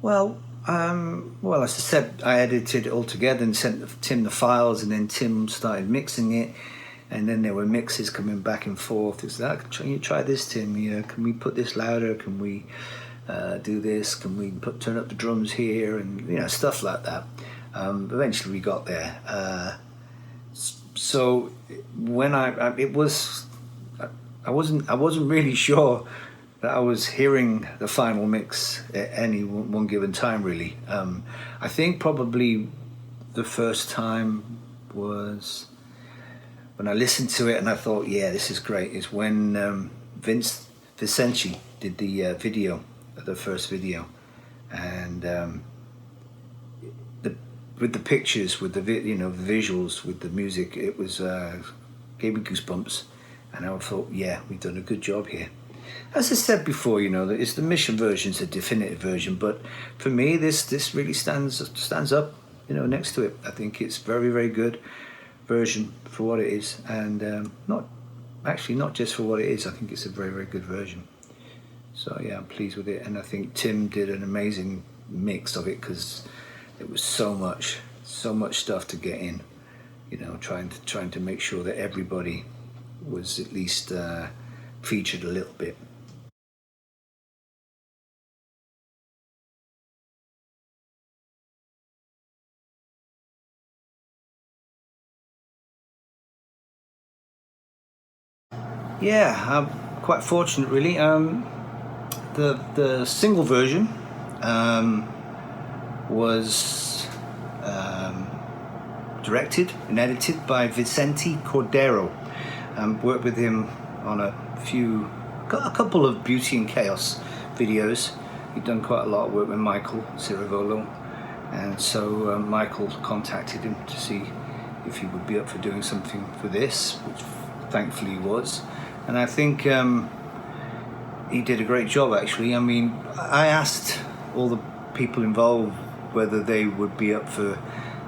Well, as I said, I edited it all together and sent Tim the files, and then Tim started mixing it, and then there were mixes coming back and forth. It's like, can you try this, Tim? Can we put this louder? Can we do this? Can we turn up the drums here? And stuff like that. Eventually, we got there. So when I wasn't really sure that I was hearing the final mix at any one given time, really. I think probably the first time was when I listened to it and I thought, yeah, this is great, is when Vicente did the video, the first video. And with the pictures, with the visuals, with the music, it was gave me goosebumps. And I thought, yeah, we've done a good job here. As I said before, that it's the Mission version's a definitive version, but for me, this really stands up, next to it. I think it's very, very good version for what it is, and not just for what it is. I think it's a very, very good version. So yeah, I'm pleased with it, and I think Tim did an amazing mix of it because it was so much stuff to get in. Trying to make sure that everybody was at least featured a little bit. Yeah, I'm quite fortunate, really. The single version was directed and edited by Vicente Cordero. Worked with him on a couple of Beauty and Chaos videos. He'd done quite a lot of work with Michael Ciravolo, and so Michael contacted him to see if he would be up for doing something for this, which thankfully he was. And I think he did a great job, actually. I mean, I asked all the people involved whether they would be up for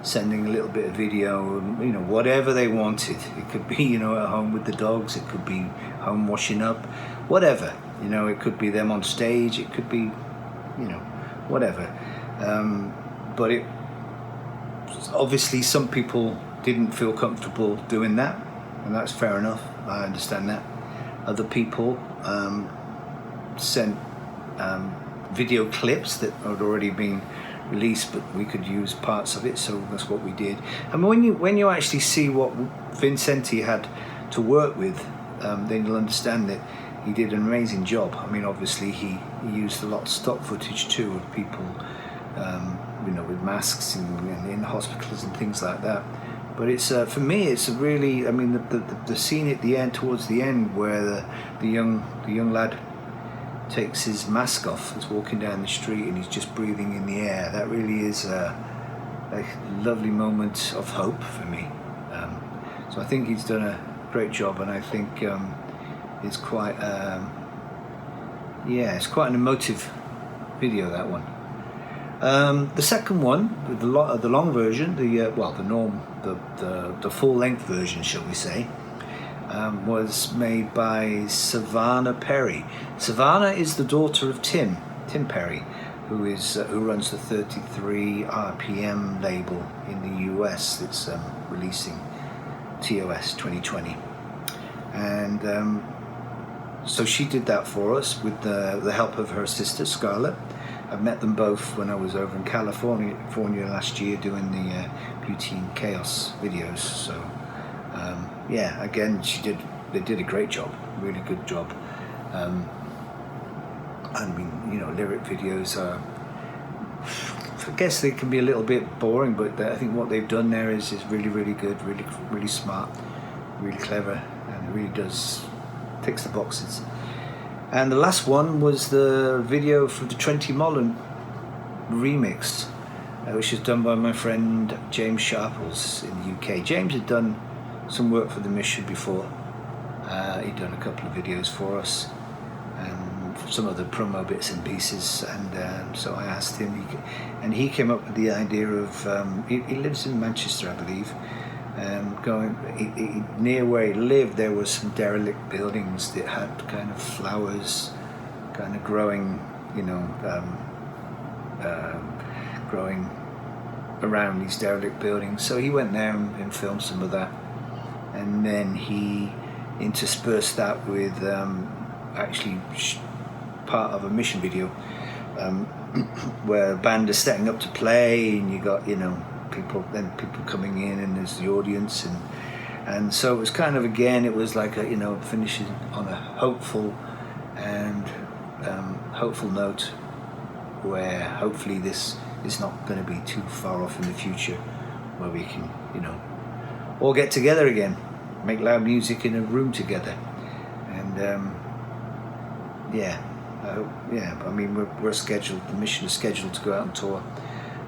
sending a little bit of video, whatever they wanted. It could be, at home with the dogs, it could be home washing up, whatever. It could be them on stage, it could be, whatever. But it obviously some people didn't feel comfortable doing that, and that's fair enough. I understand that. Other people sent video clips that had already been released, but we could use parts of it, so that's what we did. And when you actually see what Vicente had to work with, then you'll understand that he did an amazing job. I mean, obviously he used a lot of stock footage too of people, with masks and in hospitals and things like that. But it's for me, it's a really, I mean, the scene at the end, towards the end, where the young lad takes his mask off, he's walking down the street and he's just breathing in the air. That really is a lovely moment of hope for me. So I think he's done a great job, and I think it's quite, it's quite an emotive video, that one. The second one, the long version, the full-length version, shall we say, was made by Savannah Perry. Savannah is the daughter of Tim Perry, who runs the 33 RPM label in the US that's releasing TOS2020. And so she did that for us with the help of her sister Scarlett. I've met them both when I was over in California last year doing the Beauty and Chaos videos. So again, they did a great job, really good job. I mean, lyric videos are, I guess they can be a little bit boring, but I think what they've done there is really, really good, really, really smart, really clever, and it really ticks the boxes. And the last one was the video for the Trentemøller remix, which was done by my friend James Sharples in the UK. James had done some work for the Mission before. He'd done a couple of videos for us and some other promo bits and pieces, and so I asked him, and he came up with the idea of, he lives in Manchester, I believe, near where he lived there were some derelict buildings that had kind of flowers kind of growing, growing around these derelict buildings. So he went there and filmed some of that, and then he interspersed that with actually part of a mission video where a band is setting up to play, and you got people coming in, and there's the audience, and so it was kind of, again, it was like a finishing on a hopeful note, where hopefully this is not going to be too far off in the future, where we can all get together again, make loud music in a room together, and I mean, we're scheduled, the mission is scheduled to go out on tour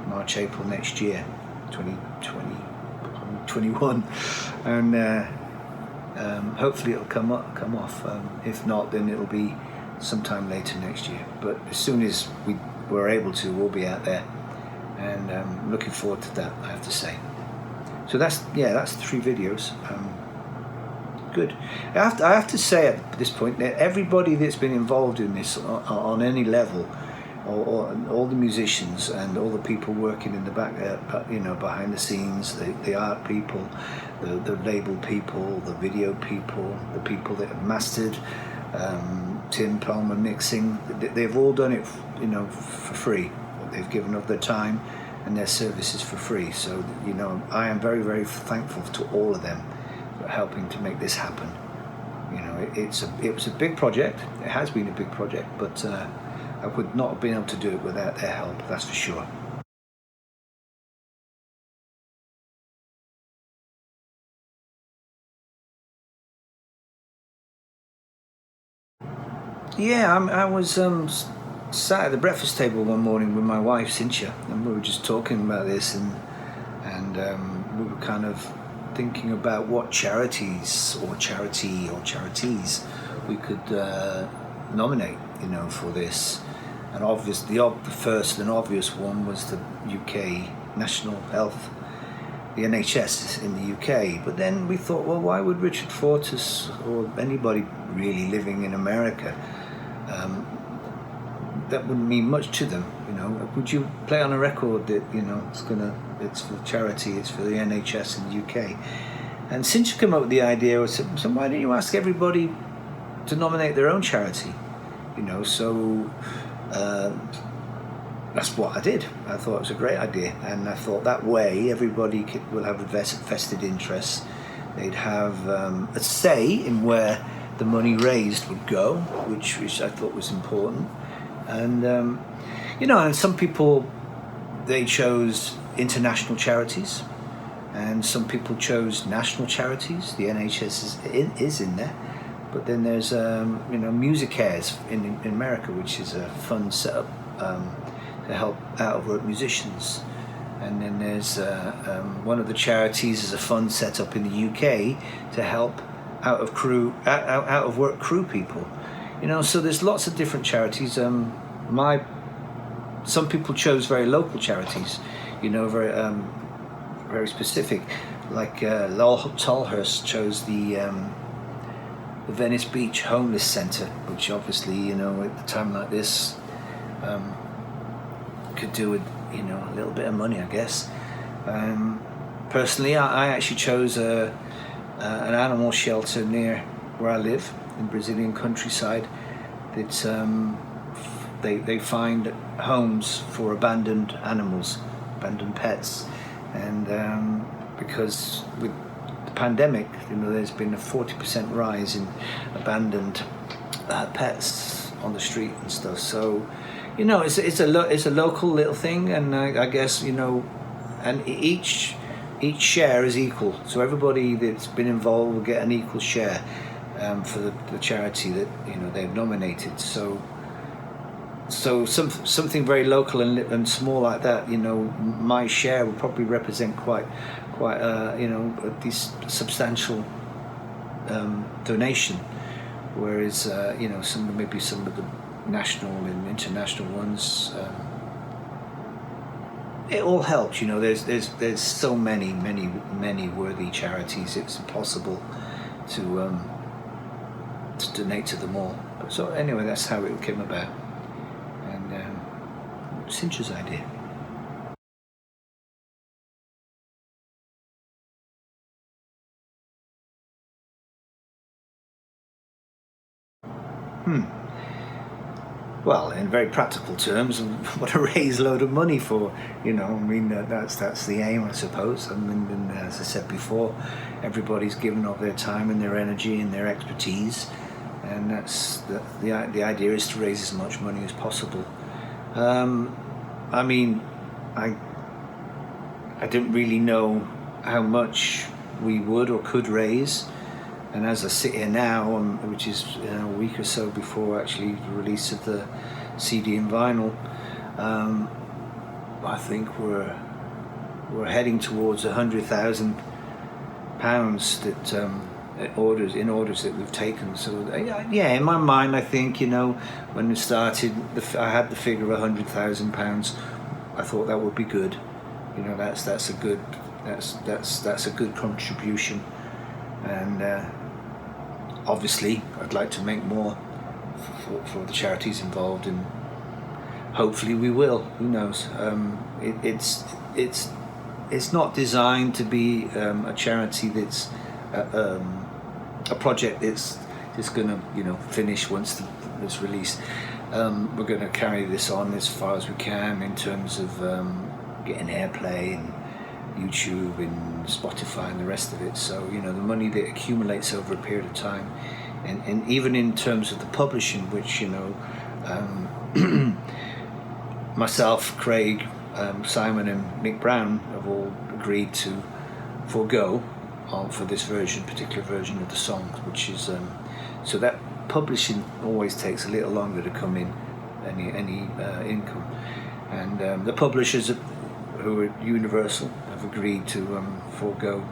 March, April next year, 2021, and hopefully it'll come off. If not, then it'll be sometime later next year. But as soon as we're able to, we'll be out there, and looking forward to that, I have to say. So that's 3 videos. Good. I have to say at this point that everybody that's been involved in this on any level, or all the musicians and all the people working in the back, behind the scenes, the art people, the label people, the video people, the people that have mastered, Tim Palmer mixing, they've all done it, for free. They've given up their time and their services for free. So, I am very, very thankful to all of them for helping to make this happen. It was a big project. It has been a big project, but I would not have been able to do it without their help, that's for sure. Yeah, I was sat at the breakfast table one morning with my wife Cynthia, and we were just talking about this, and we were kind of thinking about what charities or charities we could nominate, for this. And the first and obvious one was the UK National Health, the NHS in the UK. But then we thought, well, why would Richard Fortus or anybody really living in America, that wouldn't mean much to them, Would you play on a record that, it's for charity, it's for the NHS in the UK? And since you came up with the idea, I said, so why don't you ask everybody to nominate their own charity? So that's what I did. I thought it was a great idea, and I thought that way everybody will have a vested interest. They'd have a say in where the money raised would go, which I thought was important. And and some people, they chose international charities, and some people chose national charities. The NHS is in there. But then there's Music Cares in America, which is a fund set up to help out of work musicians. And then there's one of the charities is a fund set up in the UK to help out of work crew people. So there's lots of different charities. Some people chose very local charities, very very specific. Like Tolhurst chose the Venice Beach Homeless Centre, which obviously, at a time like this, could do with, a little bit of money, I guess. Personally, I actually chose an animal shelter near where I live, in Brazilian countryside. It's they find homes for abandoned animals, abandoned pets, and because with the pandemic, there's been a 40% rise in abandoned pets on the street and stuff. So, it's a local little thing, and I guess and each share is equal. So everybody that's been involved will get an equal share for the charity that they've nominated. So something very local and small like that, my share will probably represent quite this substantial donation, whereas some of the national and international ones, it all helps. There's so many worthy charities. It's impossible to donate to them all. So anyway, that's how it came about. And Cincha's idea. Well, in very practical terms, what to raise a load of money for, you know. I mean, that's the aim, I suppose. I mean, and as I said before, everybody's given of their time and their energy and their expertise, and that's the idea is to raise as much money as possible. I mean, I didn't really know how much we would or could raise. And as I sit here now, which is a week or so before actually the release of the CD and vinyl, I think we're heading towards £100,000 that orders that we've taken. So yeah, in my mind, I think, you know, when we started, I had the figure of £100,000. I thought that would be good. You know, that's a good contribution. And obviously I'd like to make more for the charities involved, and hopefully we will. Who knows? It's not designed to be a charity that's a project that's just going to, you know, finish once it's released. We're going to carry this on as far as we can in terms of getting airplay and YouTube and Spotify and the rest of it. So, you know, the money that accumulates over a period of time, and even in terms of the publishing, which, you know, myself, Craig, Simon and Mick Brown have all agreed to forego for this particular version of the songs, which is so that publishing always takes a little longer to come in, any income, and the publishers who are Universal have agreed to forego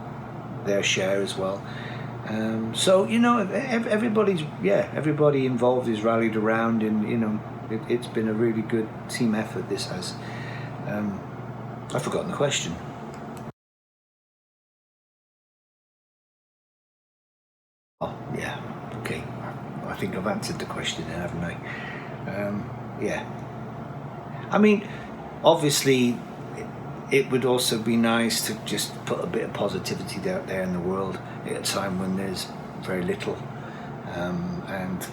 their share as well. So, you know, everybody involved is rallied around, and, you know, it's been a really good team effort, this has. I've forgotten the question. Oh, yeah, okay. I think I've answered the question then, haven't I? Yeah. I mean, obviously, it would also be nice to just put a bit of positivity out there in the world at a time when there's very little. And,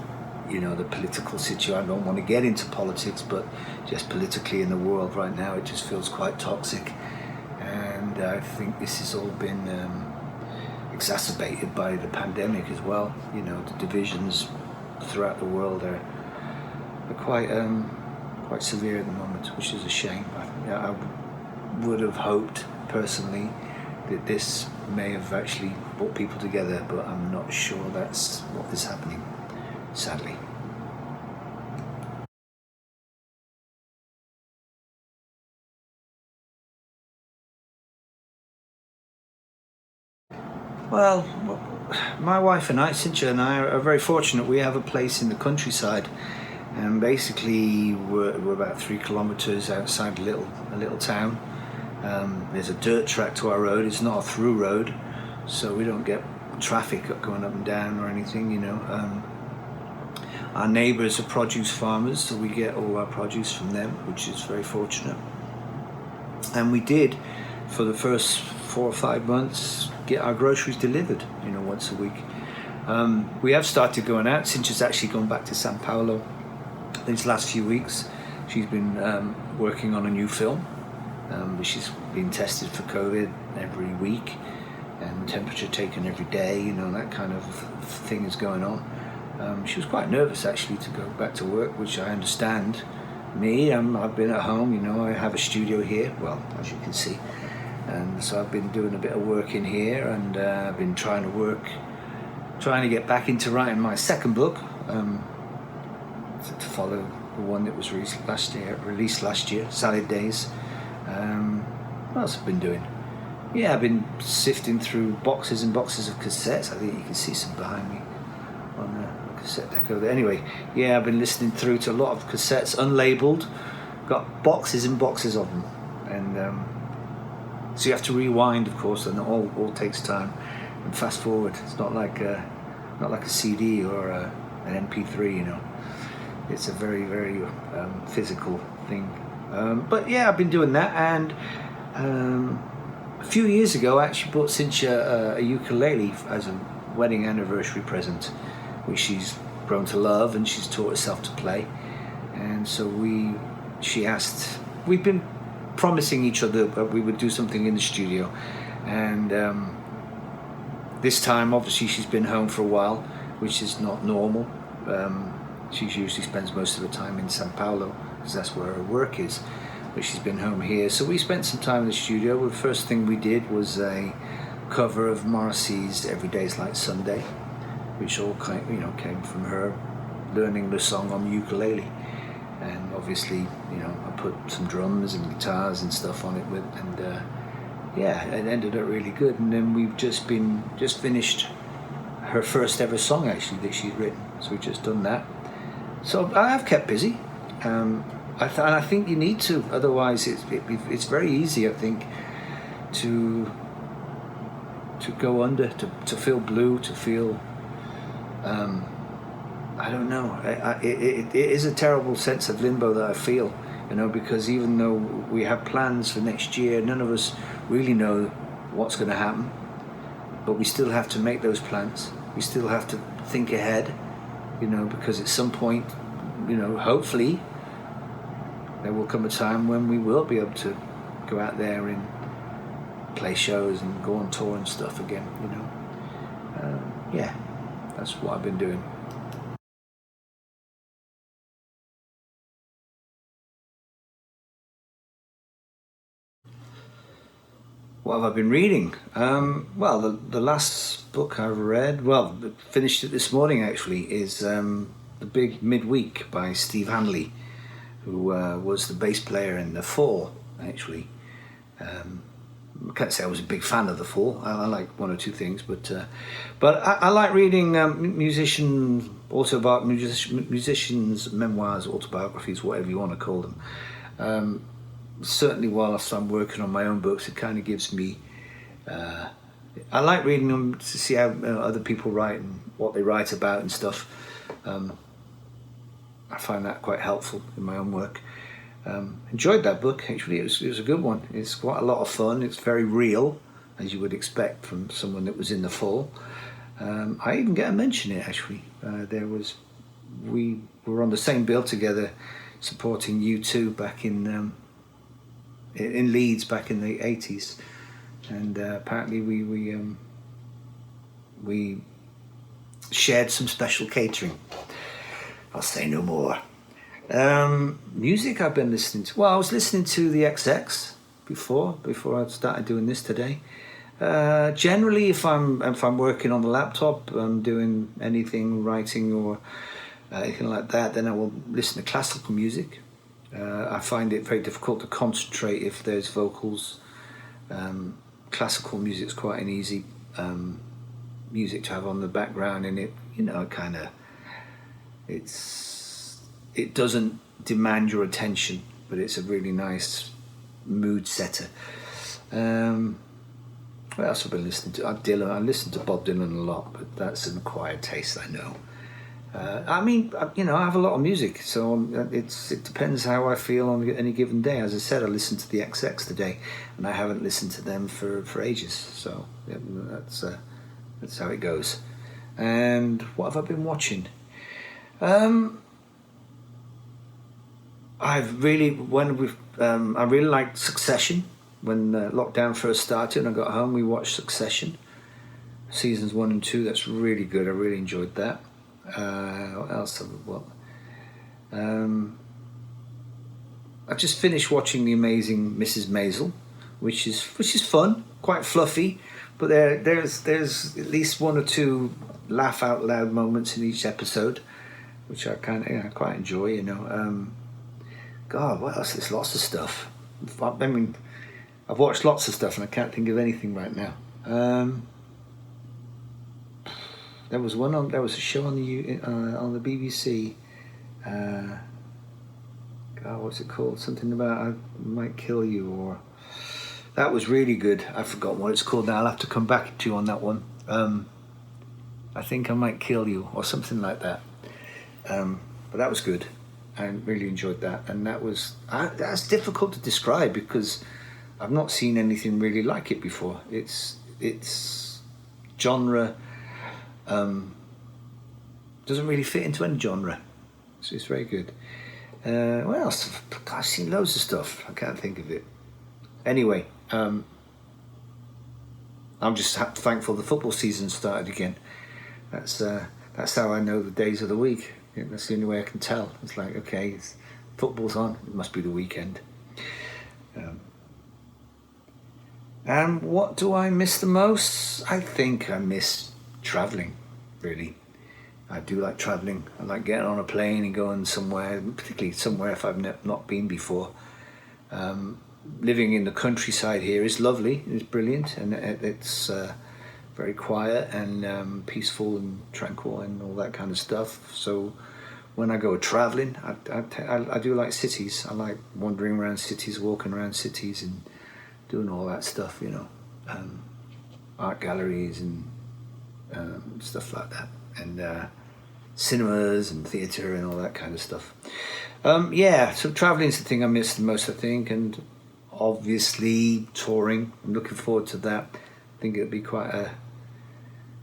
you know, the political situation, I don't want to get into politics, but just politically in the world right now, it just feels quite toxic. And I think this has all been exacerbated by the pandemic as well. You know, the divisions throughout the world are quite severe at the moment, which is a shame. I would have hoped personally that this may have actually brought people together, but I'm not sure that's what is happening, sadly. Well, my wife and I, Cincha and I, are very fortunate. We have a place in the countryside, and basically we're about 3 kilometres outside a little town. There's a dirt track to our road. It's not a through road, so we don't get traffic going up and down or anything, you know. Our neighbours are produce farmers, so we get all our produce from them, which is very fortunate. And we did, for the first 4 or 5 months, get our groceries delivered, you know, once a week. We have started going out. Cincha's actually gone back to Sao Paulo these last few weeks. She's been working on a new film. She's been tested for COVID every week, and temperature taken every day, you know, that kind of thing is going on. She was quite nervous actually to go back to work, which I understand. Me, I've been at home, you know, I have a studio here, well, as you can see, and so I've been doing a bit of work in here, and I've been trying to get back into writing my second book, to follow the one that was released last year, Salad Days. What else have I been doing? Yeah, I've been sifting through boxes and boxes of cassettes. I think you can see some behind me on the cassette deck over there. Anyway, yeah, I've been listening through to a lot of cassettes, unlabeled. Got boxes and boxes of them, and so you have to rewind, of course, and it all takes time. And fast forward. It's not like a CD or an MP3, you know. It's a very, very physical thing. But yeah, I've been doing that, and a few years ago I actually bought Cynthia a ukulele as a wedding anniversary present, which she's grown to love and she's taught herself to play. And so we've been promising each other that we would do something in the studio, and this time obviously she's been home for a while, which is not normal. She usually spends most of the time in Sao Paulo because that's where her work is, but she's been home here. So we spent some time in the studio. The first thing we did was a cover of Morrissey's Every Day's Like Sunday, which all came from her learning the song on ukulele. And obviously, I put some drums and guitars and stuff on it it ended up really good. And then we've just finished her first ever song actually that she's written. So we've just done that. So I have kept busy. I think you need to, otherwise it's very easy, I think, to go under, to feel blue, to feel I don't know. It is a terrible sense of limbo that I feel, because even though we have plans for next year, none of us really know what's going to happen. But we still have to make those plans. We still have to think ahead, because at some point, hopefully, there will come a time when we will be able to go out there and play shows and go on tour and stuff again, yeah, that's what I've been doing. What have I been reading? Well, the last book I've read, finished it this morning actually, is The Big Midweek by Steve Hanley, who was the bass player in The Fall, actually. I can't say I was a big fan of The Fall. I like one or two things, but I like reading musicians' memoirs, autobiographies, whatever you want to call them. Certainly whilst I'm working on my own books, it kind of gives me I like reading them to see how other people write and what they write about and stuff. I find that quite helpful in my own work. Enjoyed that book actually. It was a good one. It's quite a lot of fun. It's very real, as you would expect from someone that was in The Fall. I even get a mention in it actually. We were on the same bill together supporting U2 back in Leeds back in the 80s, and apparently we shared some special catering. I'll say no more. Music I've been listening to. Well, I was listening to the XX before I started doing this today. Generally, if I'm working on the laptop, I'm doing anything, writing or anything like that, then I will listen to classical music. I find it very difficult to concentrate if there's vocals. Classical music's quite an easy music to have on the background, and it doesn't demand your attention, but it's a really nice mood setter. What else have I been listening to? I listen to Bob Dylan a lot, but that's an acquired taste, I know. I have a lot of music, so it depends how I feel on any given day. As I said, I listened to the XX today, and I haven't listened to them for ages. So yeah, that's how it goes. And what have I been watching? I really liked Succession. When lockdown first started and I got home, we watched Succession, seasons 1 and 2. That's really good. I really enjoyed that. What else have I watched? I've just finished watching The Amazing Mrs. Maisel, which is fun, quite fluffy, but there's at least 1 or 2 laugh out loud moments in each episode, which I quite enjoy. God, what else? There's lots of stuff. I mean, I've watched lots of stuff and I can't think of anything right now. There was a show on the BBC. God, what's it called? Something about I Might Kill You, or that was really good. I've forgotten what it's called now. I'll have to come back to you on that one. I think I Might Kill You, or something like that. But that was good. I really enjoyed that, and that's difficult to describe because I've not seen anything really like it before. It's genre doesn't really fit into any genre, so it's very good. What else? I've seen loads of stuff. I can't think of it. Anyway, I'm just thankful the football season started again. That's how I know the days of the week. That's the only way I can tell. It's like, okay, football's on. It must be the weekend. And what do I miss the most? I think I miss travelling, really. I do like travelling. I like getting on a plane and going somewhere, particularly somewhere if I've not been before. Living in the countryside here is lovely. It's brilliant, and it's very quiet and peaceful and tranquil and all that kind of stuff. So when I go travelling, I do like cities. I like wandering around cities, walking around cities and doing all that stuff, art galleries and stuff like that, and cinemas and theatre and all that kind of stuff. So travelling is the thing I miss the most, I think, and obviously touring. I'm looking forward to that. I think it'll be quite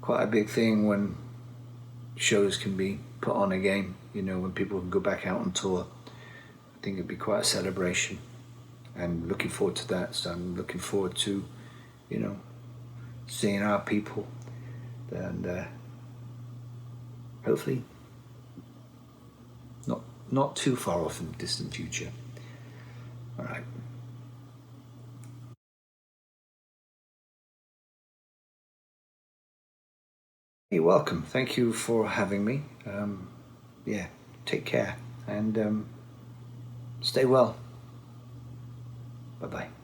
a big thing when shows can be put on again, when people can go back out on tour. I think it'd be quite a celebration, and looking forward to that. So I'm looking forward to, seeing our people, and hopefully not too far off in the distant future. All right. You're welcome. Thank you for having me. Take care and stay well. Bye-bye.